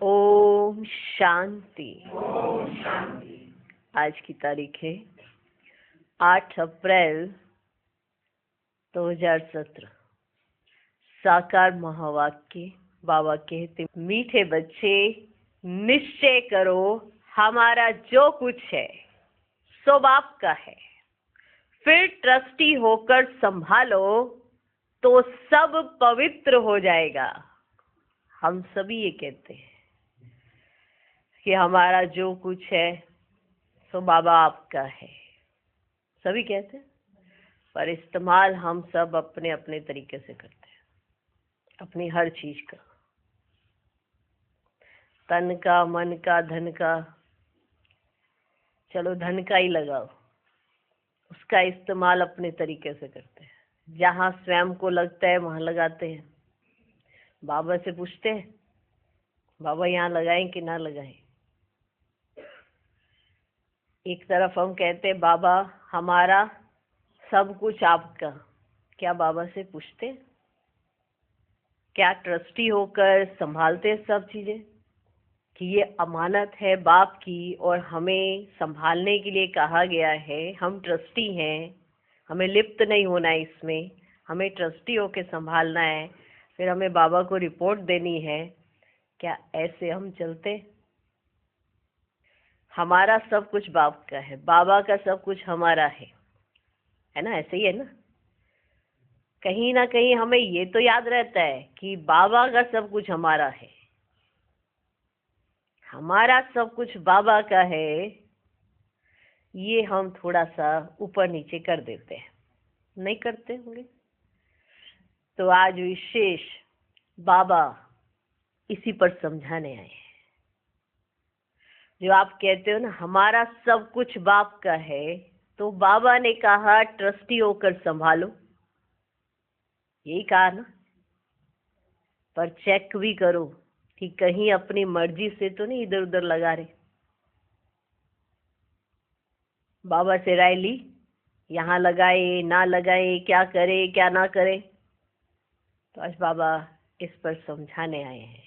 ओम शांति। आज की तारीख है 8 अप्रैल 2017। साकार महावाक्य बाबा कहते, मीठे बच्चे निश्चय करो हमारा जो कुछ है सो बाप का है, फिर ट्रस्टी होकर संभालो तो सब पवित्र हो जाएगा। हम सभी ये कहते हैं कि हमारा जो कुछ है सो बाबा आपका है, सभी कहते हैं, पर इस्तेमाल हम सब अपने अपने तरीके से करते हैं, अपनी हर चीज का, तन का, मन का, धन का। चलो धन का ही लगाओ, उसका इस्तेमाल अपने तरीके से करते हैं, जहाँ स्वयं को लगता है वहां लगाते हैं। बाबा से पूछते हैं बाबा यहाँ लगाएं कि ना लगाएं। एक तरफ हम कहते हैं बाबा हमारा सब कुछ आपका, क्या बाबा से पूछते हैं? क्या ट्रस्टी होकर संभालते हैं सब चीजें कि ये अमानत है बाप की और हमें संभालने के लिए कहा गया है, हम ट्रस्टी हैं, हमें लिप्त नहीं होना है इसमें, हमें ट्रस्टी होकर संभालना है, फिर हमें बाबा को रिपोर्ट देनी है। क्या ऐसे हम चलते? हमारा सब कुछ बाप का है, बाबा का सब कुछ हमारा है ना? ऐसे ही है ना? कहीं ना कहीं हमें ये तो याद रहता है कि बाबा का सब कुछ हमारा है, हमारा सब कुछ बाबा का है। ये हम थोड़ा सा ऊपर नीचे कर देते हैं, नहीं करते होंगे? तो आज विशेष बाबा इसी पर समझाने आए हैं। जो आप कहते हो ना हमारा सब कुछ बाप का है, तो बाबा ने कहा ट्रस्टी होकर संभालो, यही कहा ना? पर चेक भी करो कि कहीं अपनी मर्जी से तो नहीं इधर उधर लगा रहे। बाबा से राय ली, यहाँ लगाए ना लगाए, क्या करे क्या ना करे। तो आज बाबा इस पर समझाने आए हैं।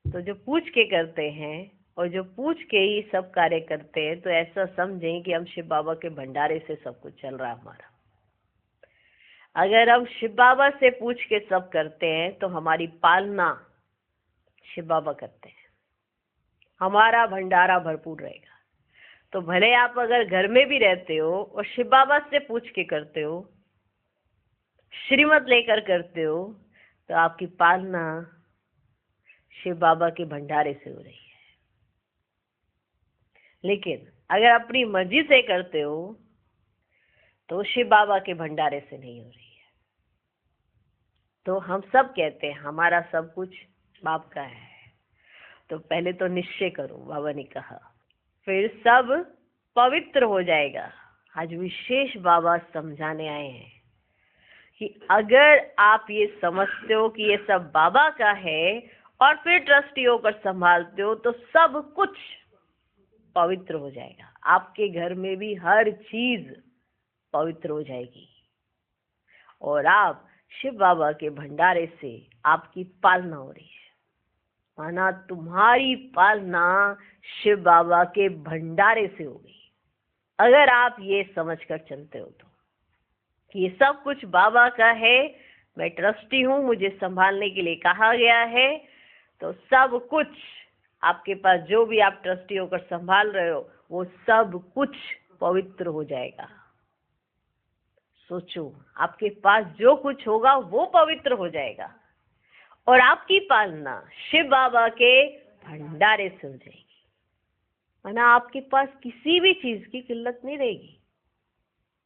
तो जो पूछ के करते हैं और जो पूछ के ही सब कार्य करते हैं, तो ऐसा समझें कि हम शिव बाबा के भंडारे से सब कुछ चल रहा है हमारा। अगर हम शिव बाबा से पूछ के सब करते हैं तो हमारी पालना शिव बाबा करते हैं, हमारा भंडारा भरपूर रहेगा। तो भले आप अगर घर में भी रहते हो और शिव बाबा से पूछ के करते हो, श्रीमत लेकर करते हो, तो आपकी पालना शिव बाबा के भंडारे से हो रही है। लेकिन अगर अपनी मर्जी से करते हो तो शिव बाबा के भंडारे से नहीं हो रही है। तो हम सब कहते हैं हमारा सब कुछ बाप का है। तो पहले तो निश्चय करो, बाबा ने कहा, फिर सब पवित्र हो जाएगा। आज विशेष बाबा समझाने आए हैं कि अगर आप ये समझते हो कि ये सब बाबा का है और फिर ट्रस्टी होकर संभालते हो, तो सब कुछ पवित्र हो जाएगा। आपके घर में भी हर चीज पवित्र हो जाएगी और आप शिव बाबा के भंडारे से आपकी पालना हो रही है। माना तुम्हारी पालना शिव बाबा के भंडारे से होगी। अगर आप ये समझकर चलते हो तो कि ये सब कुछ बाबा का है, मैं ट्रस्टी हूँ, मुझे संभालने के लिए कहा गया है, तो सब कुछ आपके पास जो भी आप ट्रस्टी होकर संभाल रहे हो वो सब कुछ पवित्र हो जाएगा। सोचो, आपके पास जो कुछ होगा वो पवित्र हो जाएगा और आपकी पालना शिव बाबा के भंडारे से हो जाएगी। माना आपके पास किसी भी चीज की किल्लत नहीं रहेगी,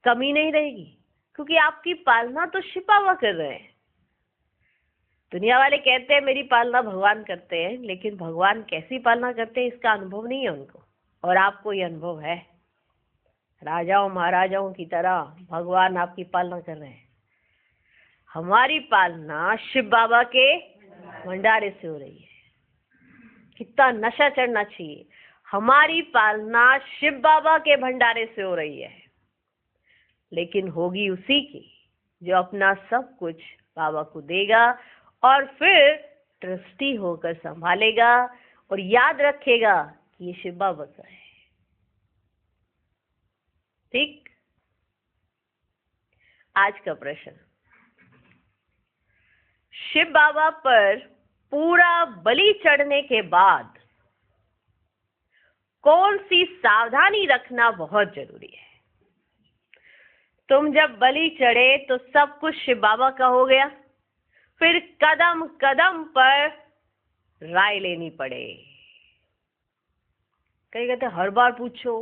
कमी नहीं रहेगी, क्योंकि आपकी पालना तो शिव बाबा कर रहे हैं। दुनिया वाले कहते हैं मेरी पालना भगवान करते हैं, लेकिन भगवान कैसी पालना करते हैं इसका अनुभव नहीं है उनको, और आपको ये अनुभव है। राजाओं महाराजाओं की तरह भगवान आपकी पालना कर रहे हैं। हमारी पालना शिव बाबा के भंडारे से हो रही है। कितना नशा चढ़ना चाहिए, हमारी पालना शिव बाबा के भंडारे से हो रही है। लेकिन होगी उसी की जो अपना सब कुछ बाबा को देगा और फिर ट्रस्टी होकर संभालेगा और याद रखेगा कि ये शिव बाबा का है। ठीक। आज का प्रश्न, शिव बाबा पर पूरा बलि चढ़ने के बाद कौन सी सावधानी रखना बहुत जरूरी है? तुम जब बलि चढ़े तो सब कुछ शिव बाबा का हो गया, फिर कदम कदम पर राय लेनी पड़े। कई कहते हर बार पूछो,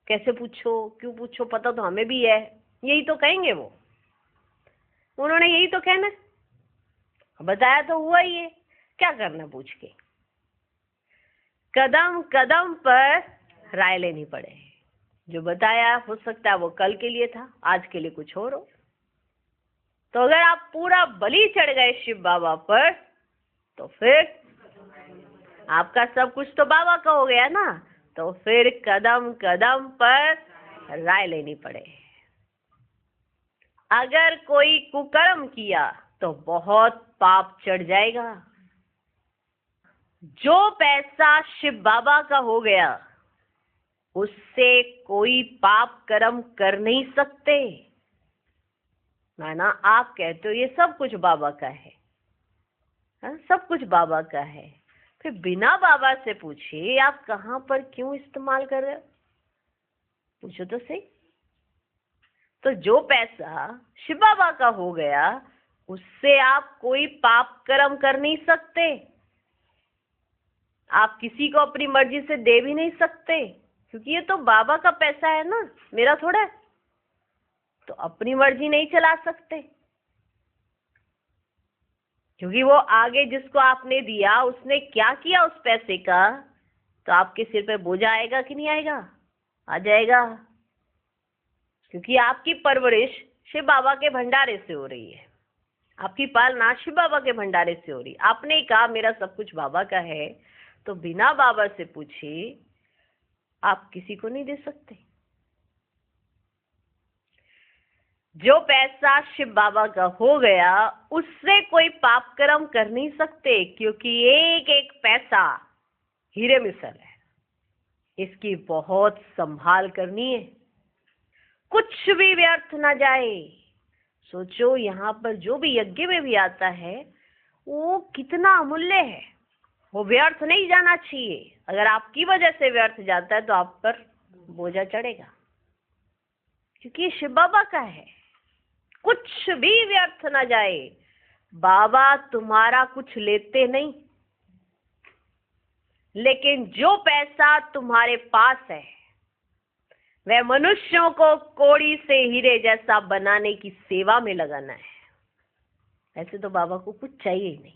कैसे पूछो, क्यों पूछो, पता तो हमें भी है। यही तो कहेंगे वो, उन्होंने यही तो कहना, बताया तो हुआ ही है, क्या करना पूछ के। कदम कदम पर राय लेनी पड़े। जो बताया हो सकता है वो कल के लिए था, आज के लिए कुछ और हो। तो अगर आप पूरा बलि चढ़ गए शिव बाबा पर, तो फिर आपका सब कुछ तो बाबा का हो गया ना। तो फिर कदम कदम पर राय लेनी पड़े। अगर कोई कुकर्म किया तो बहुत पाप चढ़ जाएगा। जो पैसा शिव बाबा का हो गया उससे कोई पाप कर्म कर नहीं सकते। ना आप कहते हो ये सब कुछ बाबा का है, हाँ सब कुछ बाबा का है, फिर बिना बाबा से पूछे आप कहाँ पर क्यों इस्तेमाल कर रहे हो? पूछो तो सही। तो जो पैसा शिव बाबा का हो गया उससे आप कोई पाप कर्म कर नहीं सकते। आप किसी को अपनी मर्जी से दे भी नहीं सकते, क्योंकि ये तो बाबा का पैसा है ना, मेरा थोड़ा है। तो अपनी मर्जी नहीं चला सकते, क्योंकि वो आगे जिसको आपने दिया उसने क्या किया उस पैसे का, तो आपके सिर पे बोझा आएगा कि नहीं आएगा? आ जाएगा, क्योंकि आपकी परवरिश शिव बाबा के भंडारे से हो रही है, आपकी पालना शिव बाबा के भंडारे से हो रही। आपने ही कहा मेरा सब कुछ बाबा का है, तो बिना बाबा से पूछे आप किसी को नहीं दे सकते। जो पैसा शिव बाबा का हो गया उससे कोई पाप कर्म कर नहीं सकते, क्योंकि एक एक पैसा हीरे मिसल है, इसकी बहुत संभाल करनी है, कुछ भी व्यर्थ ना जाए। सोचो यहाँ पर जो भी यज्ञ में भी आता है वो कितना अमूल्य है, वो व्यर्थ नहीं जाना चाहिए। अगर आपकी वजह से व्यर्थ जाता है तो आप पर बोझा चढ़ेगा, क्योंकि ये शिव बाबा का है। कुछ भी व्यर्थ ना जाए। बाबा तुम्हारा कुछ लेते नहीं, लेकिन जो पैसा तुम्हारे पास है वह मनुष्यों को कोड़ी से हीरे जैसा बनाने की सेवा में लगाना है। ऐसे तो बाबा को कुछ चाहिए ही नहीं,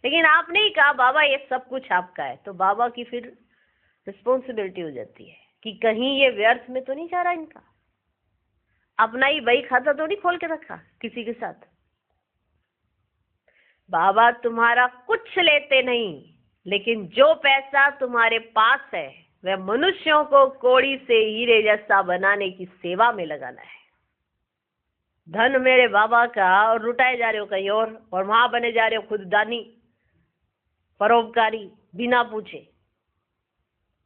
लेकिन आपने ही कहा बाबा ये सब कुछ आपका है, तो बाबा की फिर रिस्पॉन्सिबिलिटी हो जाती है कि कहीं ये व्यर्थ में तो नहीं जा रहा इनका। अपना ही बही खाता तो नहीं खोल के रखा किसी के साथ। बाबा तुम्हारा कुछ लेते नहीं, लेकिन जो पैसा तुम्हारे पास है वह मनुष्यों को कोड़ी से हीरे जैसा बनाने की सेवा में लगाना है। धन मेरे बाबा का और लुटाए जा रहे हो कहीं और वहां बने जा रहे हो खुद दानी परोपकारी बिना पूछे,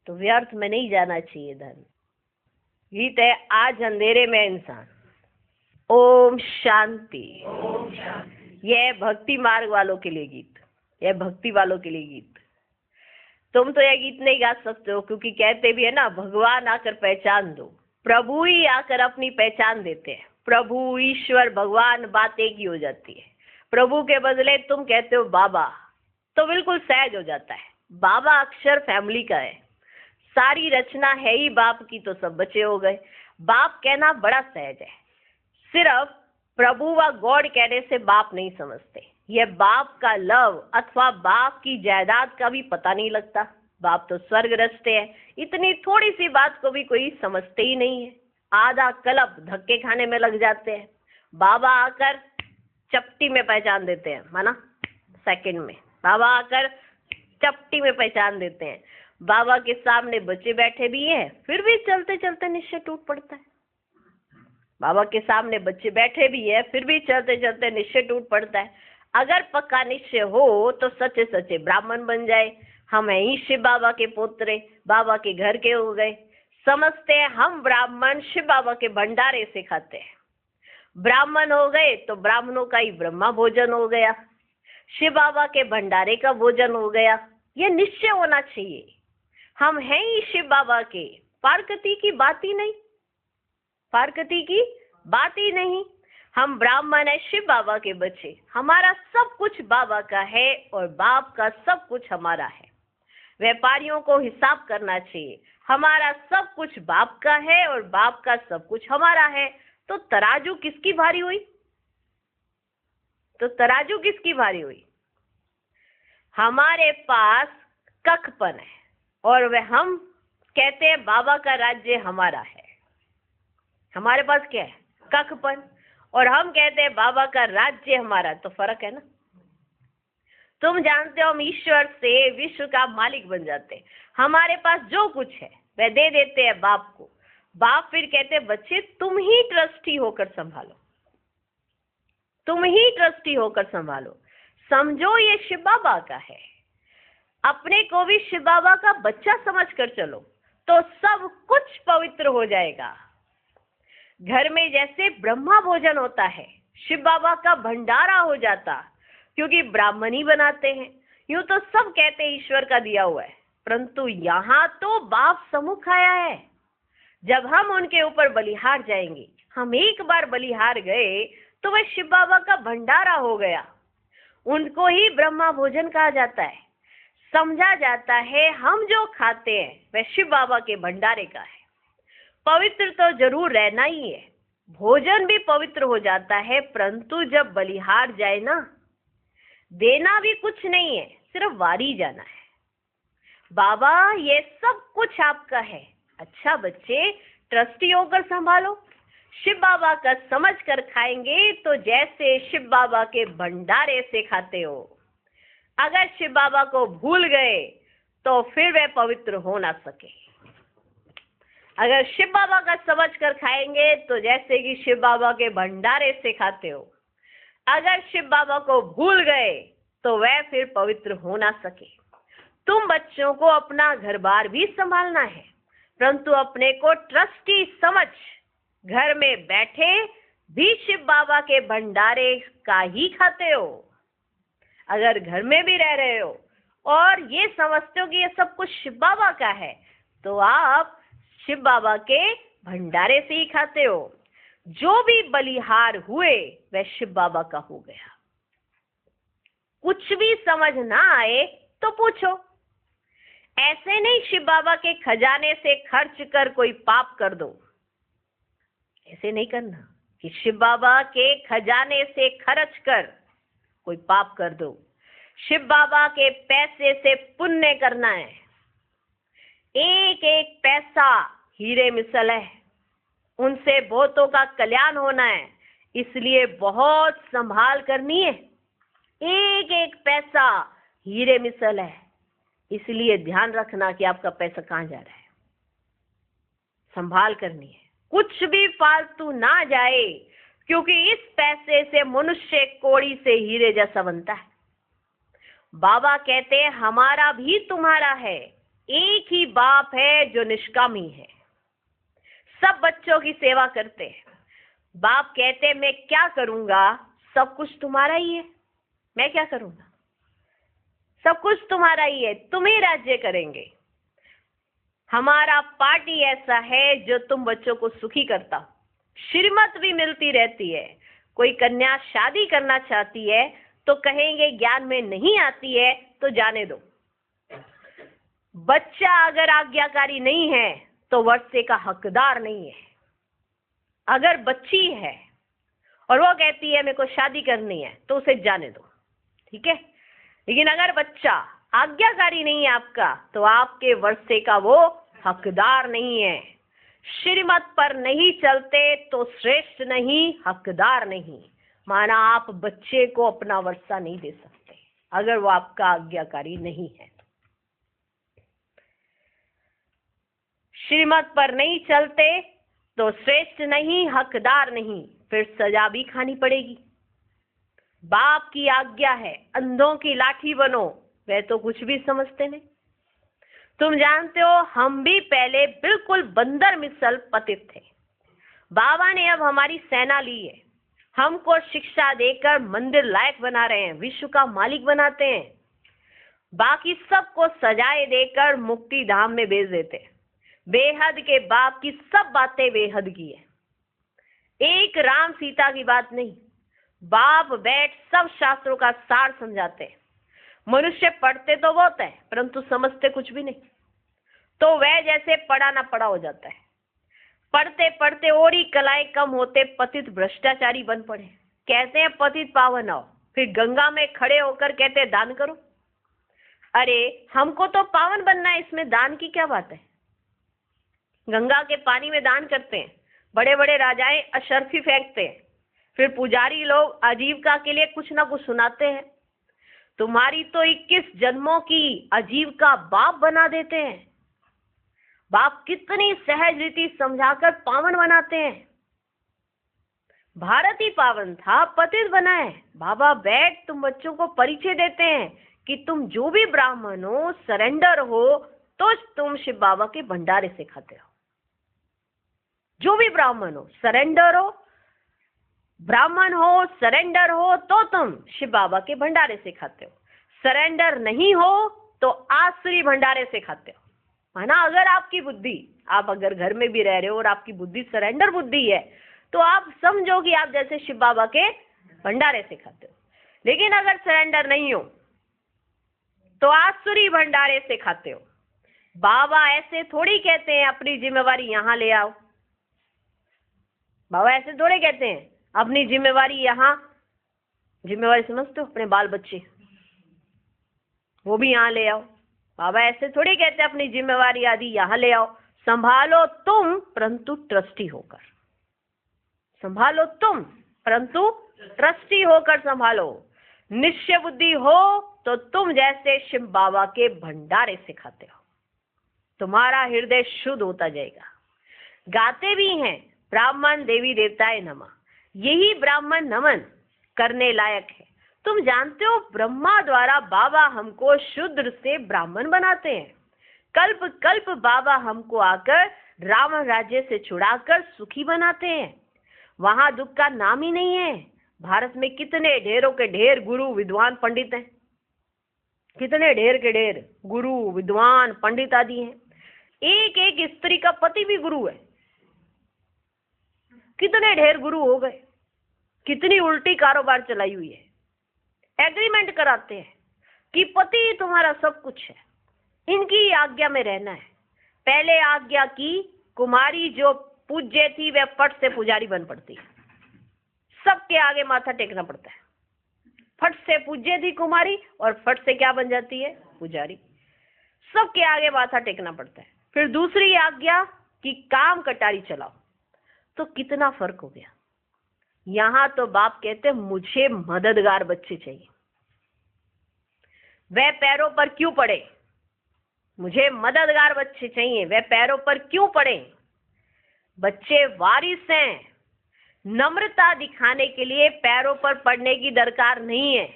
तो व्यर्थ में नहीं जाना चाहिए धन। गीत है आज अंधेरे में इंसान। ओम शांति। यह भक्ति मार्ग वालों के लिए गीत, यह भक्ति वालों के लिए गीत। तुम तो यह गीत नहीं गा सकते हो, क्योंकि कहते भी है ना भगवान आकर पहचान दो। प्रभु ही आकर अपनी पहचान देते हैं। प्रभु ईश्वर भगवान बात एक ही हो जाती है। प्रभु के बदले तुम कहते हो बाबा, तो बिल्कुल सहज हो जाता है। बाबा अक्षर फैमिली का है, सारी रचना है ही बाप की, तो सब बचे हो गए। बाप कहना बड़ा सहज है। सिर्फ प्रभु व गॉड कहने से बाप नहीं समझते। यह बाप का लव अथवा बाप की जायदाद का भी पता नहीं लगता। बाप तो स्वर्ग रचते हैं, इतनी थोड़ी सी बात को भी कोई समझते ही नहीं है। आधा कल्प धक्के खाने में लग जाते हैं। बाबा आकर चपटी में पहचान देते हैं, माना सेकंड में बाबा आकर चपटी में पहचान देते हैं। बाबा के सामने बच्चे बैठे भी हैं, फिर भी चलते चलते निश्चय टूट पड़ता है। बाबा के सामने बच्चे बैठे भी है, फिर भी चलते चलते निश्चय टूट पड़ता है। अगर पक्का निश्चय हो तो सच्चे सच्चे ब्राह्मण बन जाए, हम ही शिव बाबा के पोतरे, बाबा के घर के हो गए। समझते हैं हम ब्राह्मण शिव बाबा के भंडारे से खाते हैं, ब्राह्मण हो गए तो ब्राह्मणों का ही ब्रह्मा भोजन हो गया, शिव बाबा के भंडारे का भोजन हो गया। ये निश्चय होना चाहिए, हम हैं ही शिव बाबा के, पार्वती की बात ही नहीं, पार्वती की बात ही नहीं। हम ब्राह्मण है, शिव बाबा के बच्चे, हमारा सब कुछ बाबा का है और बाप का सब कुछ हमारा है। व्यापारियों को हिसाब करना चाहिए, हमारा सब कुछ बाप का है और बाप का सब कुछ हमारा है। तो तराजू किसकी भारी हुई? तो तराजू किसकी भारी हुई? हमारे पास कखपन है और वह हम कहते हैं बाबा का राज्य हमारा है। हमारे पास क्या है? कखपन, और हम कहते हैं बाबा का राज्य हमारा। तो फर्क है ना। तुम जानते हो हम ईश्वर से विश्व का मालिक बन जाते हैं, हमारे पास जो कुछ है वह दे देते हैं बाप को। बाप फिर कहते हैं बच्चे तुम ही ट्रस्टी होकर संभालो, तुम ही ट्रस्टी होकर संभालो। समझो ये शिव बाबा का है, अपने को भी शिव बाबा का बच्चा समझकर चलो तो सब कुछ पवित्र हो जाएगा। घर में जैसे ब्रह्मा भोजन होता है, शिव बाबा का भंडारा हो जाता, क्योंकि ब्राह्मण ही बनाते हैं। यूं तो सब कहते हैं ईश्वर का दिया हुआ है, परंतु यहाँ तो बाप सम्मुख आया है। जब हम उनके ऊपर बलिहार जाएंगे, हम एक बार बलिहार गए तो वह शिव बाबा का भंडारा हो गया। उनको ही ब्रह्मा भोजन कहा जाता है। समझा जाता है हम जो खाते हैं वह शिव बाबा के भंडारे का है। पवित्र तो जरूर रहना ही है, भोजन भी पवित्र हो जाता है, परंतु जब बलिहार जाए ना, देना भी कुछ नहीं है, सिर्फ वारी जाना है। बाबा ये सब कुछ आपका है। अच्छा बच्चे, ट्रस्टी होकर संभालो, शिव बाबा का समझ कर खाएंगे तो जैसे शिव बाबा के भंडारे से खाते हो। अगर शिव बाबा को भूल गए तो फिर वे पवित्र हो ना सके। अगर शिव बाबा का समझ कर खाएंगे तो जैसे कि शिव बाबा के भंडारे से खाते हो। अगर शिव बाबा को भूल गए तो वह फिर पवित्र हो ना सके। तुम बच्चों को अपना घर बार भी संभालना है, परंतु अपने को ट्रस्टी समझ घर में बैठे भी शिव बाबा के भंडारे का ही खाते हो। अगर घर में भी रह रहे हो और ये समझते हो कि ये सब कुछ शिव बाबा का है, तो आप शिव बाबा के भंडारे से ही खाते हो। जो भी बलिहार हुए वह शिव बाबा का हो गया। कुछ भी समझ ना आए तो पूछो। ऐसे नहीं शिव बाबा के खजाने से खर्च कर कोई पाप कर दो, ऐसे नहीं करना कि शिव बाबा के खजाने से खर्च कर कोई पाप कर दो। शिव बाबा के पैसे से पुण्य करना है। एक एक पैसा हीरे मिसल है, उनसे बहुतों का कल्याण होना है, इसलिए बहुत संभाल करनी है। एक एक पैसा हीरे मिसल है, इसलिए ध्यान रखना कि आपका पैसा कहाँ जा रहा है। संभाल करनी है, कुछ भी फालतू ना जाए, क्योंकि इस पैसे से मनुष्य कौड़ी से हीरे जैसा बनता है। बाबा कहते हैं हमारा भी तुम्हारा है, एक ही बाप है जो निष्कामी है, सब बच्चों की सेवा करते हैं। बाप कहते हैं मैं क्या करूंगा, सब कुछ तुम्हारा ही है, मैं क्या करूंगा, सब कुछ तुम्हारा ही है, तुम ही राज्य करेंगे। हमारा पार्टी ऐसा है जो तुम बच्चों को सुखी करता हो, श्रीमत भी मिलती रहती है। कोई कन्या शादी करना चाहती है तो कहेंगे ज्ञान में नहीं आती है तो जाने दो। बच्चा अगर आज्ञाकारी नहीं है तो वर्षे का हकदार नहीं है। अगर बच्ची है और वो कहती है मेरे को शादी करनी है तो उसे जाने दो, ठीक है। लेकिन अगर बच्चा आज्ञाकारी नहीं है आपका, तो आपके वर्षे का वो हकदार नहीं है। श्रीमत पर नहीं चलते तो श्रेष्ठ नहीं, हकदार नहीं। माना आप बच्चे को अपना वर्षा नहीं दे सकते अगर वो आपका आज्ञाकारी नहीं है। श्रीमत पर नहीं चलते तो श्रेष्ठ नहीं, हकदार नहीं, फिर सजा भी खानी पड़ेगी। बाप की आज्ञा है अंधों की लाठी बनो, वे तो कुछ भी समझते नहीं। तुम जानते हो हम भी पहले बिल्कुल बंदर मिसल पतित थे। बाबा ने अब हमारी सेना ली है, हमको शिक्षा देकर मंदिर लायक बना रहे हैं, विश्व का मालिक बनाते हैं, बाकी सबको सजाए देकर मुक्ति धाम में भेज देते हैं। बेहद के बाप की सब बातें बेहद की है, एक राम सीता की बात नहीं। बाप बैठ सब शास्त्रों का सार समझाते हैं। मनुष्य पढ़ते तो बहुत है परंतु समझते कुछ भी नहीं, तो वह जैसे पढ़ा ना पढ़ा हो जाता है। पढ़ते पढ़ते और ही कलाएं कम होते पतित भ्रष्टाचारी बन पड़े। कहते हैं पतित पावन आओ, फिर गंगा में खड़े होकर कहते हैं दान करो। अरे हमको तो पावन बनना है, इसमें दान की क्या बात है। गंगा के पानी में दान करते हैं, बड़े बड़े राजाएं अशर्फी फेंकते हैं, फिर पुजारी लोग आजीविका के लिए कुछ ना कुछ सुनाते हैं। तुम्हारी तो 21 जन्मों की आजीविका बाप बना देते हैं। बाप कितनी सहज रीति समझाकर पावन बनाते हैं। भारत ही पावन था, पतित बना है। बाबा बैठ तुम बच्चों को परिचय देते हैं कि तुम जो भी ब्राह्मण हो, सरेंडर हो तो तुम शिव बाबा के भंडारे से खाते हो। जो भी ब्राह्मण हो, सरेंडर हो, ब्राह्मण हो, सरेंडर हो तो तुम शिव बाबा के भंडारे से खाते हो। सरेंडर नहीं हो तो आसुरी भंडारे से खाते हो। माना अगर आपकी बुद्धि, आप अगर घर में भी रह रहे हो और आपकी बुद्धि सरेंडर बुद्धि है तो आप समझो कि आप जैसे शिव बाबा के भंडारे से खाते हो। लेकिन अगर सरेंडर नहीं हो तो आसुरी भंडारे से खाते हो। बाबा ऐसे थोड़ी कहते हैं अपनी जिम्मेवारी यहाँ ले आओ। बाबा ऐसे थोड़े कहते हैं अपनी जिम्मेवारी यहाँ, जिम्मेवारी समझते हो, अपने बाल बच्चे वो भी यहाँ ले आओ। बाबा ऐसे थोड़ी कहते हैं अपनी जिम्मेवारी आदि यहाँ ले आओ। संभालो तुम परंतु ट्रस्टी होकर, संभालो तुम परंतु ट्रस्टी होकर संभालो। निश्चय बुद्धि हो तो तुम जैसे शिव बाबा के भंडारे से खाते हो, तुम्हारा हृदय शुद्ध होता जाएगा। गाते भी हैं ब्राह्मण देवी देवताए नमः, यही ब्राह्मण नमन करने लायक है। तुम जानते हो ब्रह्मा द्वारा बाबा हमको शूद्र से ब्राह्मण बनाते हैं। कल्प कल्प बाबा हमको आकर राम राज्य से छुड़ाकर सुखी बनाते हैं। वहां दुख का नाम ही नहीं है। भारत में कितने ढेरों के ढेर गुरु विद्वान पंडित हैं, कितने ढेर के ढेर गुरु विद्वान पंडित आदि हैं। एक एक स्त्री का पति भी गुरु है। कितने ढेर गुरु हो गए, कितनी उल्टी कारोबार चलाई हुई है। एग्रीमेंट कराते हैं कि पति तुम्हारा सब कुछ है, इनकी आज्ञा में रहना है। पहले आज्ञा की कुमारी जो पूज्य थी वह फट से पुजारी बन पड़ती है, सबके आगे माथा टेकना पड़ता है। फट से पूज्य थी कुमारी और फट से क्या बन जाती है, पुजारी। सबके आगे माथा टेकना पड़ता है। फिर दूसरी आज्ञा कि काम कटारी चलाओ, तो कितना फर्क हो गया। यहां तो बाप कहते हैं मुझे मददगार बच्चे चाहिए। वह पैरों पर क्यों पड़े, मुझे मददगार बच्चे चाहिए। वह पैरों पर क्यों पड़े, बच्चे वारिस हैं। नम्रता दिखाने के लिए पैरों पर पड़ने की दरकार नहीं है।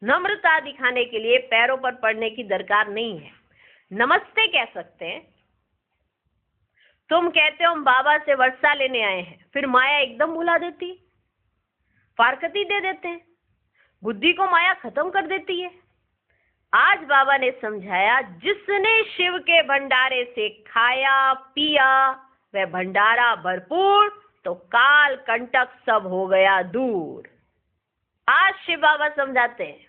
नम्रता दिखाने के लिए पैरों पर पड़ने की दरकार नहीं है। नमस्ते कह सकते हैं। तुम कहते हो हम बाबा से वर्षा लेने आए हैं, फिर माया एकदम भुला देती है, फारकती दे देते हैं, बुद्धि को माया खत्म कर देती है। आज बाबा ने समझाया जिसने शिव के भंडारे से खाया पिया वह भंडारा भरपूर, तो काल कंटक सब हो गया दूर। आज शिव बाबा समझाते हैं,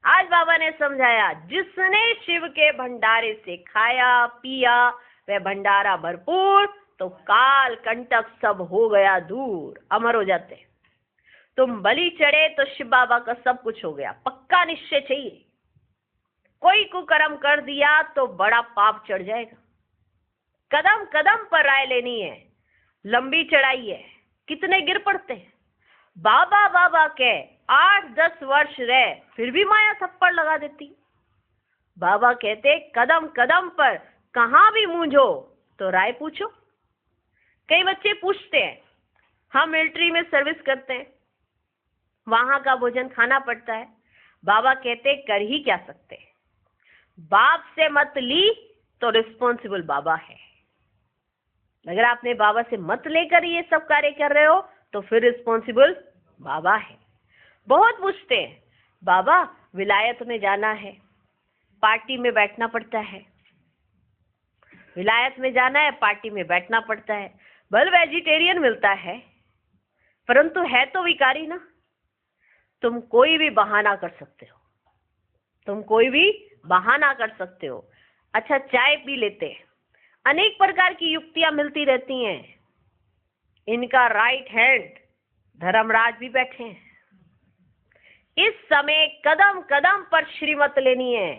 आज बाबा ने समझाया जिसने शिव के भंडारे से खाया पिया वह भंडारा भरपूर, तो काल कंटक सब हो गया दूर, अमर हो जाते हैं। तुम बलि चढ़े तो शिव बाबा का सब कुछ हो गया। पक्का निश्चय चाहिए। कोई कुकर्म कर दिया तो बड़ा पाप चढ़ जाएगा। कदम कदम पर राय लेनी है, लंबी चढ़ाई है, कितने गिर पड़ते हैं। बाबा बाबा के 8-10 वर्ष रहे फिर भी माया थप्पड़ लगा देती। बाबा कहते कदम कदम पर कहां भी मूंझो तो राय पूछो। कई बच्चे पूछते हैं हम मिलिट्री में सर्विस करते हैं, वहां का भोजन खाना पड़ता है। बाबा कहते कर ही क्या सकते, बाप से मत ली तो रिस्पॉन्सिबल बाबा है। अगर आपने बाबा से मत लेकर ये सब कार्य कर रहे हो तो फिर रिस्पॉन्सिबल बाबा है। बहुत पूछते हैं, बाबा विलायत में जाना है, पार्टी में बैठना पड़ता है, विलायत में जाना है, पार्टी में बैठना पड़ता है, भले वेजिटेरियन मिलता है परंतु है तो विकारी ना। तुम कोई भी बहाना कर सकते हो, तुम कोई भी बहाना कर सकते हो। अच्छा चाय पी लेते हैं, अनेक प्रकार की युक्तियां मिलती रहती हैं। इनका राइट हैंड धर्मराज भी बैठे हैं। इस समय कदम कदम पर श्रीमत लेनी है,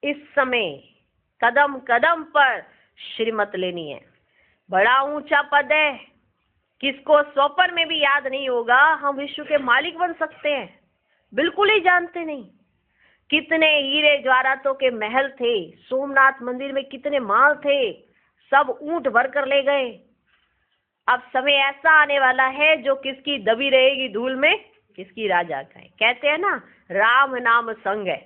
इस समय कदम कदम पर श्रीमत लेनी है। बड़ा ऊंचा पद है, किसको स्वप्न में भी याद नहीं होगा हम विश्व के मालिक बन सकते हैं, बिल्कुल ही जानते नहीं। कितने हीरे ज्वारातों के महल थे, सोमनाथ मंदिर में कितने माल थे, सब ऊंट भर कर ले गए। अब समय ऐसा आने वाला है जो किसकी दबी रहेगी धूल में, किसकी राजा का है। कहते हैं ना राम नाम संग है,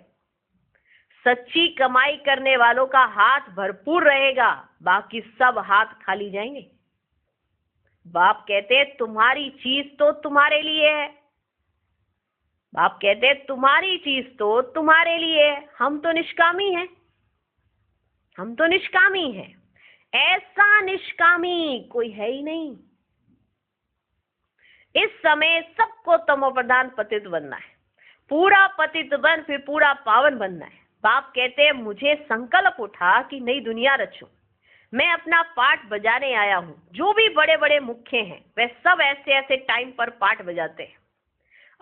सच्ची कमाई करने वालों का हाथ भरपूर रहेगा, बाकी सब हाथ खाली जाएंगे। बाप कहते हैं तुम्हारी चीज तो तुम्हारे लिए है, बाप कहते हैं तुम्हारी चीज तो तुम्हारे लिए है, हम तो निष्कामी हैं, हम तो निष्कामी हैं। ऐसा निष्कामी कोई है ही नहीं। इस समय सबको तमो प्रधान पतित बनना है, पूरा पतित बन फिर पूरा पावन बनना है। बाप कहते हैं मुझे संकल्प उठा कि नई दुनिया रचूं, मैं अपना पाठ बजाने आया हूं। जो भी बड़े बड़े मुख्य हैं वे सब ऐसे ऐसे टाइम पर पाठ बजाते हैं।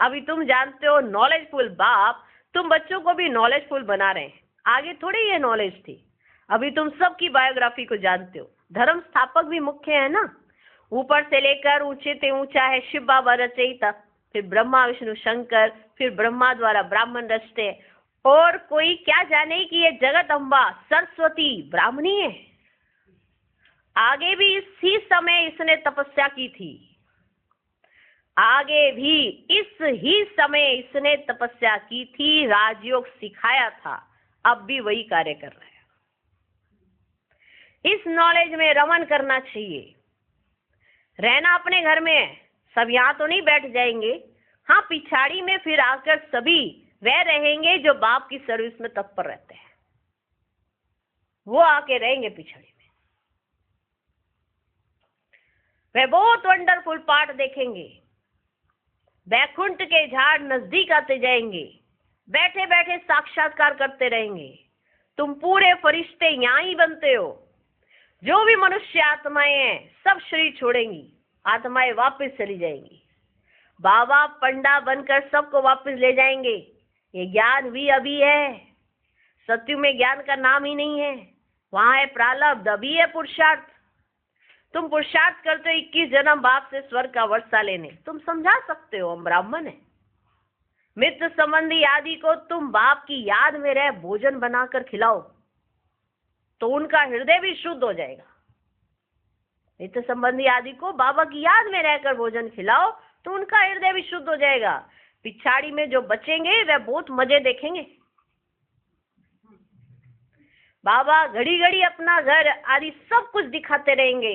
अभी तुम जानते हो नॉलेजफुल बाप तुम बच्चों को भी नॉलेजफुल बना रहे हैं, आगे थोड़ी ये नॉलेज थी। अभी तुम सबकी बायोग्राफी को जानते हो, धर्म स्थापक भी मुख्य है ना, ऊपर से लेकर ऊंचे से ऊंचा है शिव बाबा रचयिता, फिर ब्रह्मा विष्णु शंकर, फिर ब्रह्मा द्वारा ब्राह्मण रचते, और कोई क्या जाने कि ये जगत अम्बा सरस्वती ब्राह्मणी है। आगे भी इसी समय इसने तपस्या की थी, आगे भी इस ही समय इसने तपस्या की थी, राजयोग सिखाया था, अब भी वही कार्य कर रहा है। इस नॉलेज में रमन करना चाहिए। रहना अपने घर में है, सब यहाँ तो नहीं बैठ जाएंगे, हाँ पिछाड़ी में फिर आकर सभी वह रहेंगे जो बाप की सर्विस में तत्पर रहते हैं, वो आके रहेंगे पिछाड़ी में। वे बहुत वंडरफुल पार्ट देखेंगे, बैकुंठ के झाड़ नजदीक आते जाएंगे, बैठे बैठे साक्षात्कार करते रहेंगे। तुम पूरे फरिश्ते यहाँ ही बनते हो। जो भी मनुष्य आत्माएं हैं सब शरीर छोड़ेंगी, आत्माएं वापस चली जाएंगी। बाबा पंडा बनकर सबको वापस ले जाएंगे। ये ज्ञान भी अभी है, सत्युग में ज्ञान का नाम ही नहीं है, वहां है प्रारब्ध, अभी है पुरुषार्थ। तुम पुरुषार्थ करते हो 21 जन्म बाप से स्वर्ग का वर्षा लेने, तुम समझा सकते हो हम ब्राह्मण है। मित्र संबंधी आदि को तुम बाप की याद में रह भोजन बनाकर खिलाओ तो उनका हृदय भी शुद्ध हो जाएगा। मित्र संबंधी आदि को बाबा की याद में रहकर भोजन खिलाओ तो उनका हृदय भी शुद्ध हो जाएगा। पिछाड़ी में जो बचेंगे वे बहुत मजे देखेंगे। बाबा घड़ी घड़ी अपना घर आदि सब कुछ दिखाते रहेंगे,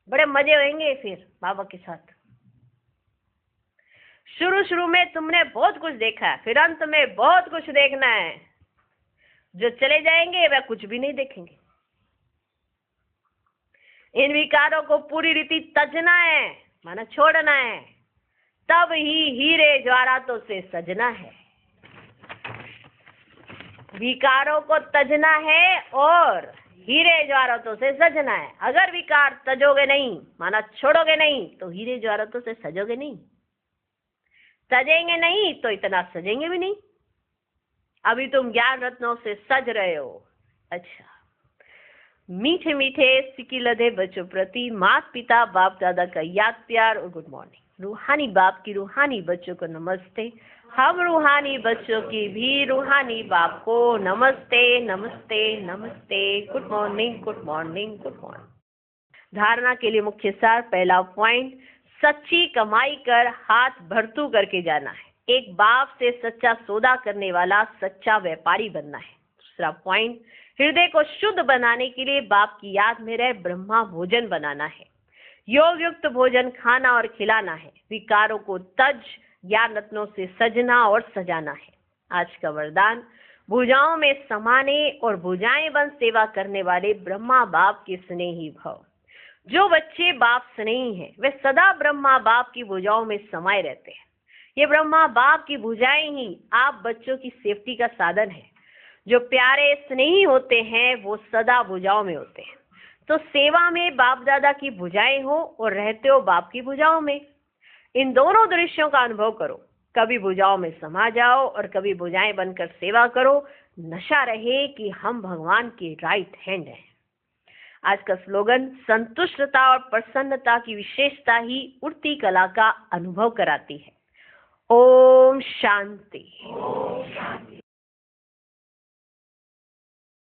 बड़े मजे होंगे फिर बाबा के साथ। शुरू में तुमने बहुत कुछ देखा है, फिर अंत में बहुत कुछ देखना है। जो चले जाएंगे वह कुछ भी नहीं देखेंगे। इन विकारों को पूरी रीति तजना है, माना छोड़ना है, तब ही हीरे ज्वारातों से सजना है। विकारों को तजना है और हीरे ज्वारातों से सजना है। अगर विकार तजोगे नहीं, माना छोड़ोगे नहीं, तो हीरे ज्वारातों से सजोगे नहीं। सजेंगे नहीं तो इतना सजेंगे भी नहीं। अभी तुम ज्ञान रत्नों से सज रहे हो। अच्छा, मीठे मीठे सिकी लदे बच्चों प्रति माता पिता बाप दादा का याद प्यार और गुड मॉर्निंग। रूहानी बाप की रूहानी बच्चों को नमस्ते। हम रूहानी बच्चों की भी रूहानी बाप को नमस्ते नमस्ते नमस्ते। Good morning good morning good morning. धारणा के लिए मुख्य सार, पहला पॉइंट, सच्ची कमाई कर हाथ भरतू करके जाना है। एक बाप से सच्चा सौदा करने वाला सच्चा व्यापारी बनना है। दूसरा पॉइंट, हृदय को शुद्ध बनाने के लिए बाप की याद में रहे ब्रह्मा भोजन बनाना है। योग युक्त भोजन खाना और खिलाना है। विकारों को तज ज्ञान रत्नों से सजना और सजाना है। आज का वरदान, भुजाओं में समाने और भुजाएं बन सेवा करने वाले ब्रह्मा बाप के स्नेही भव। जो बच्चे बाप स्नेही हैं वे सदा ब्रह्मा बाप की भुजाओं में समाये रहते हैं। ये ब्रह्मा बाप की भुजाएं ही आप बच्चों की सेफ्टी का साधन है। जो प्यारे स्नेही होते हैं वो सदा भुजाओं में होते हैं। तो सेवा में बाप दादा की भुजाएं हो और रहते हो बाप की भुजाओं में। इन दोनों दृश्यों का अनुभव करो। कभी भुजाओं में समा जाओ और कभी भुजाएं बनकर सेवा करो। नशा रहे कि हम भगवान के राइट हैंड हैं। आज का स्लोगन, संतुष्टता और प्रसन्नता की विशेषता ही उठती कला का अनुभव कराती है। ओम शांति।